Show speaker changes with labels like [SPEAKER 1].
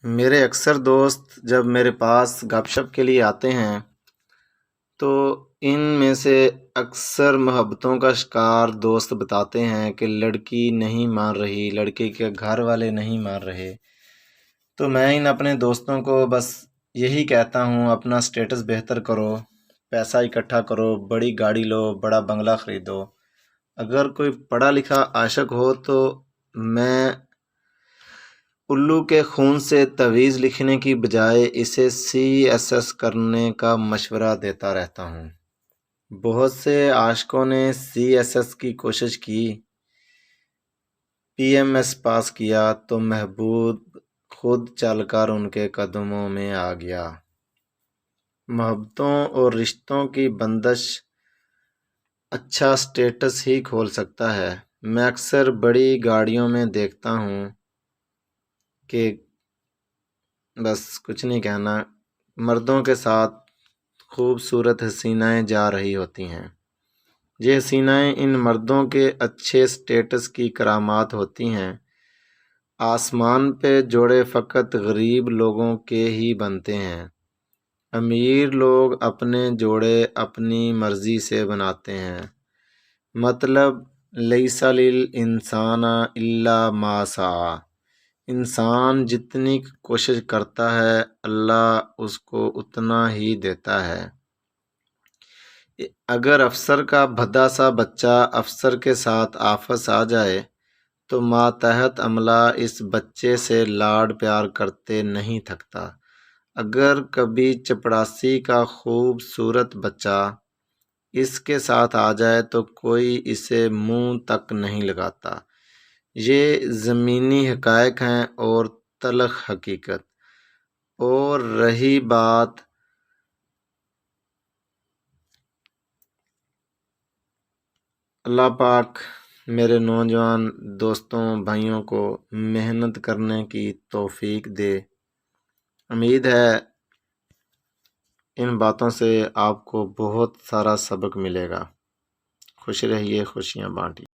[SPEAKER 1] میرے اکثر دوست جب میرے پاس گپ شپ کے لیے آتے ہیں تو ان میں سے اکثر محبتوں کا شکار دوست بتاتے ہیں کہ لڑکی نہیں مان رہی، لڑکے کے گھر والے نہیں مان رہے۔ تو میں ان اپنے دوستوں کو بس یہی کہتا ہوں، اپنا سٹیٹس بہتر کرو، پیسہ اکٹھا کرو، بڑی گاڑی لو، بڑا بنگلہ خریدو۔ اگر کوئی پڑھا لکھا عاشق ہو تو میں الو کے خون سے تعویذ لکھنے کی بجائے اسے CSS کرنے کا مشورہ دیتا رہتا ہوں۔ بہت سے عاشقوں نے CSS کی کوشش کی، PMS پاس کیا تو محبوب خود چل کر ان کے قدموں میں آ گیا۔ محبتوں اور رشتوں کی بندش اچھا سٹیٹس ہی کھول سکتا ہے۔ میں اکثر بڑی گاڑیوں میں دیکھتا ہوں کہ بس کچھ نہیں کہنا، مردوں کے ساتھ خوبصورت حسینائیں جا رہی ہوتی ہیں۔ یہ حسینائیں ان مردوں کے اچھے سٹیٹس کی کرامات ہوتی ہیں۔ آسمان پہ جوڑے فقط غریب لوگوں کے ہی بنتے ہیں۔ امیر لوگ اپنے جوڑے اپنی مرضی سے بناتے ہیں۔ مطلب لیس للانسان الا ما سعی، انسان جتنی کوشش کرتا ہے اللہ اس کو اتنا ہی دیتا ہے۔ اگر افسر کا بھدا سا بچہ افسر کے ساتھ آپس آ جائے تو ماتحت عملہ اس بچے سے لاڈ پیار کرتے نہیں تھکتا۔ اگر کبھی چپڑاسی کا خوبصورت بچہ اس کے ساتھ آ جائے تو کوئی اسے منہ تک نہیں لگاتا۔ یہ زمینی حقائق ہیں اور تلخ حقیقت۔ اور رہی بات اللہ پاک میرے نوجوان دوستوں بھائیوں کو محنت کرنے کی توفیق دے۔ امید ہے ان باتوں سے آپ کو بہت سارا سبق ملے گا۔ خوش رہیے، خوشیاں بانٹیے۔